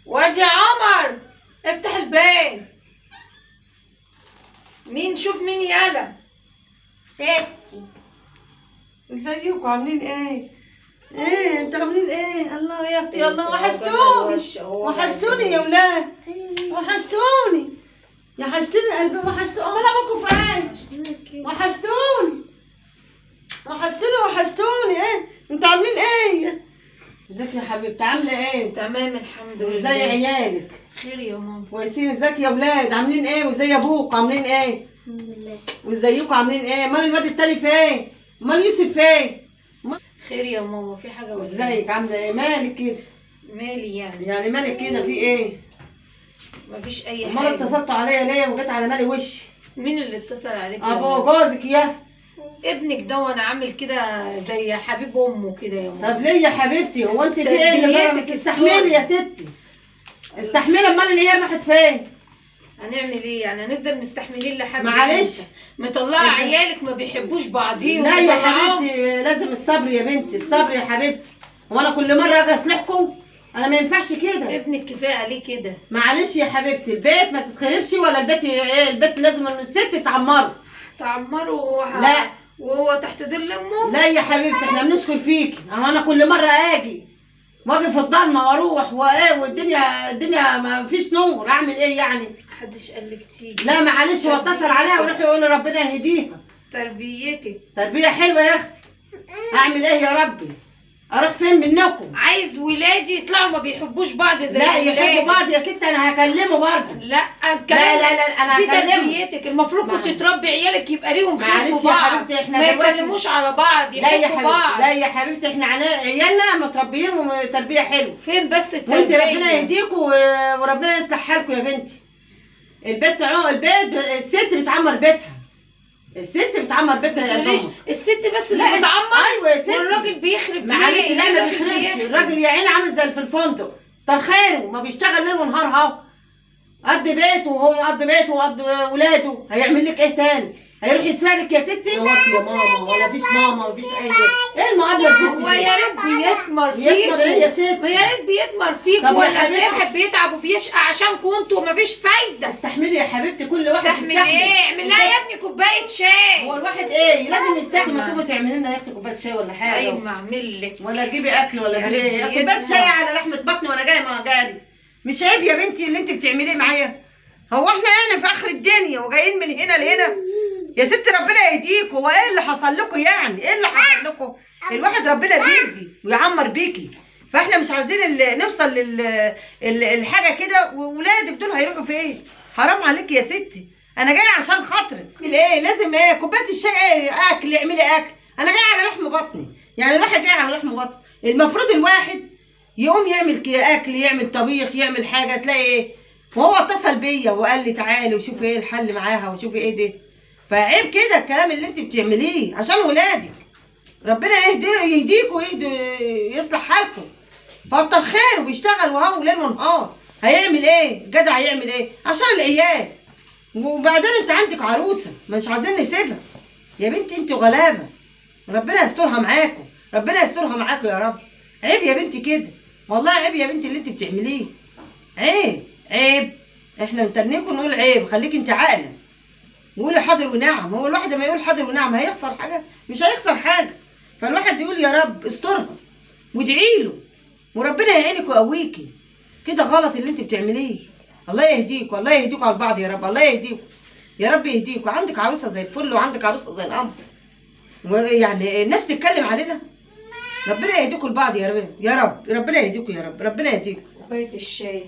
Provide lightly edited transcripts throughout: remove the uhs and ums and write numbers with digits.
وادي يا عمر افتح الباب. مين؟ شوف مين يالا. ستي ازيكم عاملين ايه؟ انتوا عاملين ايه؟ الله يا اختي الله وحشتوني. وحشتوني يا ولاد. وحشتوني. يا حشتوني قلبي وحشتوني. امال ابوكم فين؟ وحشتوني. وحشتوني ايه؟ انتوا عاملين ايه؟ ازيك يا حبيبتي عامله ايه؟ تمام الحمد لله. ازاي عيالك؟ خير يا ماما. كويسين. ازيك يا ولاد عاملين ايه؟ وازاي ابوك عاملين ايه؟ الحمد لله. وازيكم عاملين ايه؟ امال الواد التاني فين؟ امال يوسف فين؟ خير يا ماما، في حاجه ولا ازيك عامله ايه؟ مالك كده؟ مالي يعني مالك كده في ايه؟ مفيش اي امال حاجه. اتصلتوا عليا ليه وجيت على مالي وشي؟ مين اللي اتصل عليك يا ابو ماما؟ جوزك يا ابنك ده وانا عامل كده زي حبيب امه كده يا ماما. طب ليه يا حبيبتي؟ هو انت في ايه تربيتك اللي استحملي يا ستي؟ استحملي. امال العيال راحت فين؟ هنعمل ايه يعني؟ هنفضل مستحملين لحد معلش. امتى؟ مطلعه عيالك ما بيحبوش بعضيهم. لا يا مطلعاهم. حبيبتي لازم الصبر يا بنتي، الصبر يا حبيبتي. هو انا كل مره اجي اصلحكم؟ انا ما ينفعش كده. ابنك كفايه عليه كده. معلش يا حبيبتي، البيت ما تتخربش ولا البيت ايه؟ البيت لازم الست تعمره. تعمره لا. وهو تحت ظل امه. لا يا حبيبتي احنا بنشكر فيكي. انا كل مره اجي واجي في الضلمه واروح وايه والدنيا ما فيش نور، اعمل ايه يعني؟ محدش قال لك تيجي. لا معلش، هو اتصل عليها وراح يقول ربنا يهديها. تربيتك تربيه حلوه يا اختي. اعمل ايه يا ربي؟ اروح فين منكم؟ عايز ولادي يطلعوا ما بيحبوش بعض زي لا ولادي. يحبوا بعض يا ست، انا هكلمه برضه. لا لا انا دي هكلمه. تربيتك. المفروض كنت تربي عيالك يبقى ليهم خير معلش في يا بعض. حبيبتي احنا ما دلوقتي يتكلموش على بعض، لا يا يحبوا حبيبتي بعض. لا يا حبيبتي احنا عيالنا متربيين تربيه حلوه. فين بس التربيه؟ وانت ربنا يهديكوا وربنا يصلح حالكم يا بنتي. البيت الست بتعمر بيتها. الست بتعمر بيتها يا ليش ماما. الست بس اللي لا بتعمر؟ ايوه يا ست. والراجل بيخرب. معلش ليه؟ لا ما الراجل بيخربش. الراجل يا عيني عامل زي في الفندق. طب خيره ما بيشتغل ليل ونهار اهو. قد بيته وهو قد بيته وقد ولاده، هيعمل لك ايه تاني؟ هيروح يسرقلك يا ستي؟ يا ماما ولا فيش ماما ولا فيش ايه المقابله دي؟ هو يا ريت بيتمر فيك. يسمر ايه يا ست؟ ما يا ريت بيتمر فيك طب يا ولا حبيبتي. واحد بيتعب وبيشقى عشانكم انتوا مفيش فايده. استحملي يا حبيبتي، كل واحد استحمل يستحمل. ايه؟ اعمل لها يا ابني كوبايه شاي. هو الواحد ايه لازم يستحمل. ما تقومي تعملي لنا يا اختي كوبايه شاي ولا حاجه. ايوه ما اعمل لك. ولا تجيبي اكل ولا يا تجيبي ريت كوبايه يتمر. شاي على لحمه بطني وانا جايه ما جالي. مش عيب يا بنتي اللي انت بتعمليه معايا؟ هو احنا هنا في اخر الدنيا وجايين من هنا لهنا؟ يا ست ربنا يهديكوا. هو ايه اللي حصل لكم يعني؟ ايه اللي حصل لكم؟ الواحد ربنا بيهدي ويعمر بيكي، فاحنا مش عاوزين نوصل الحاجه كده. وولادك دول هيروحوا فين؟ حرام عليكي يا ستي. انا جايه عشان خاطرك. ايه لازم ايه؟ كوبايه الشاي ايه؟ اكل اعملي اكل. انا جايه على لحم بطني. يعني الواحد جاي على لحم بطني. المفروض الواحد يقوم يعمل اكل، يعمل طبيخ، يعمل حاجه. تلاقي ايه؟ وهو اتصل بيا وقال لي تعالي وشوفي ايه الحل معاها وشوفي ايه ده. فعيب كده الكلام اللي انت بتعمليه عشان ولادك. ربنا يهديكوا ويهدي يصلح حالكم. فكتر خير وبيشتغل وهو ليل ونهار. هيعمل ايه؟ جدع هيعمل ايه؟ عشان العيال. وبعدين انت عندك عروسه مش عايزين نسيبها. يا بنتي انت غلابه. ربنا يسترها معاكم. ربنا يسترها معاكم يا رب. عيب يا بنتي كده. والله عيب يا بنتي اللي انت بتعمليه. عيب. احنا متنيكم نقول عيب. خليك انت عاقله وقولي حاضر ونعم. هو الواحد لما يقول حاضر ونعم هيخسر حاجه؟ مش هيخسر حاجه. فالواحد يقول يا رب استرها وادعي له وربنا يعينك ويقويكي. كده غلط اللي انت بتعمليه. الله يهديك والله يهديكوا على بعض يا رب. الله يهديكوا يا رب يهديكوا. عندك عروسه زي الفل وعندك عروسه زي القمر، ويعني الناس تتكلم علينا. ربنا يهديكوا لبعض يا رب. يا رب ربنا يهديكوا يا رب. ربنا يهديكوا. كوبايه الشاي.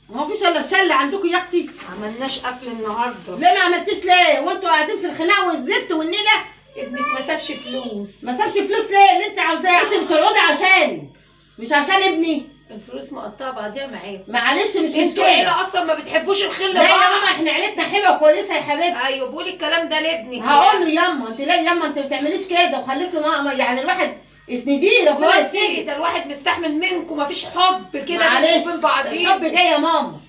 ما فيش الا الشاي اللي عندكم يا اختي. عملناش اكل النهارده. ليه ما عملتيش ليه؟ وانتوا قاعدين في الخناقه والزفت والنيله؟ ابنك ما سابش فلوس. ما سابش فلوس ليه؟ اللي انت عاوزاه. انت بتقعدي عشان مش عشان ابني. الفلوس مقطعه بعضيها معاك. معلش مش انتوا كده. عيله اصلا ما بتحبوش الخل لا يا بعض. ماما احنا عيلتنا حلوه وكويسه يا حبيبتي. ايوه بقول الكلام ده لابنك. هقول له ياما انت ليه ياما انت ما بتعمليش كده وخليكي ماما. يعني الواحد اسنديه ربنا يسندك. ده الواحد مستحمل منكم. مفيش حب كده معلش بين بعضيكم. الحب جاي يا ماما.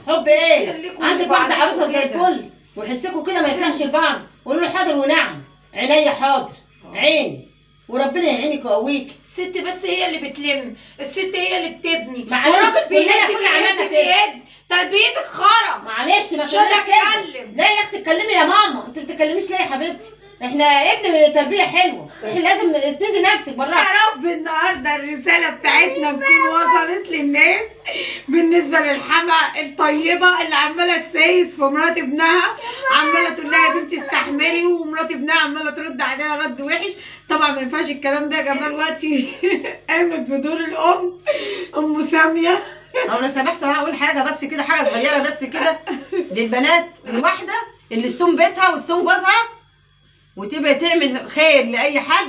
حب ايه؟ خليكم عندك لبعض واحده عروسه زي كده. الفل وحسكوا كده ما يطلعش لبعض. قولوا له حاضر ونعم. عينيا حاضر. عين. وربنا يعينك ويقويك. الست بس هي اللي بتلم، الست هي اللي بتبني. معلش، والراجل كلنا بيد كنا عملنا بيد كده. بيد. تربيتك خرا. معلش ما مش قادرة تقوليش كده. أتكلم. لا يا اختي اتكلمي يا ماما، انت بتتكلميش ليه يا حبيبتي؟ احنا ابن تربيه حلوه، احنا لازم نسند نفسك بالراحه. يا رب النهارده الرساله بتاعتنا تكون وصلت للناس بالنسبه للحما الطيبه اللي عماله تسايس في مرات ابنها، عماله تقول لها يا بنتي استحملي، ومرات ابنها عماله ترد عليها رد وحش. طبعا ما ينفعش الكلام ده يا جماعه. دلوقتي قامت بدور الام ام ساميه. لو انا سمحت هقول حاجه بس كده، حاجه صغيره بس كده للبنات، الواحده اللي تسوم بيتها وتسوم جوزها وتبقى تعمل خير لاي حد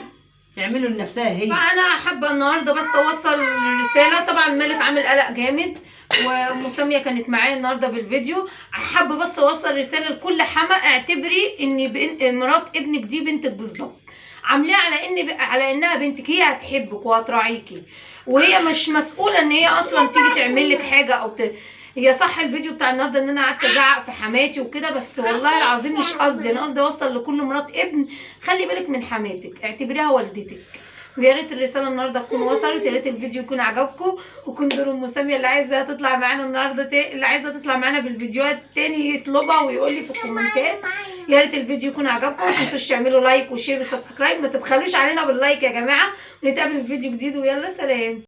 تعمله لنفسها هي. فانا حابه النهارده بس اوصل رساله. طبعا مالك عامل قلق جامد، وام ساميه كانت معايا النهارده في الفيديو. حابه بس اوصل رساله لكل حما، اعتبري ان مرات ابنك دي بنتك بالظبط، عاملاها على انها بنتك، هي هتحبك وهتراعيكي، وهي مش مسؤوله ان هي اصلا تيجي تعمل لك حاجه هي صح الفيديو بتاع النهارده ان انا قعدت ازعق في حماتي وكده، بس والله العظيم مش قصدي. انا قصدي اوصل لكل مرات ابن، خلي بالك من حماتك، اعتبريها والدتك. ويا ريت الرساله النهارده تكون وصلت، يا ريت الفيديو يكون عجبكم، وكون دور ام ساميه اللي عايزه تطلع معانا النهارده اللي عايزه تطلع معانا في الفيديوهات تاني يطلبها ويقول لي في الكومنتات. يا ريت الفيديو يكون عجبكم، ما تنسوش تعملوا لايك وشير وسبسكرايب، ما تبخلوش علينا باللايك يا جماعه. ونتقابل في فيديو جديد، ويلا سلام.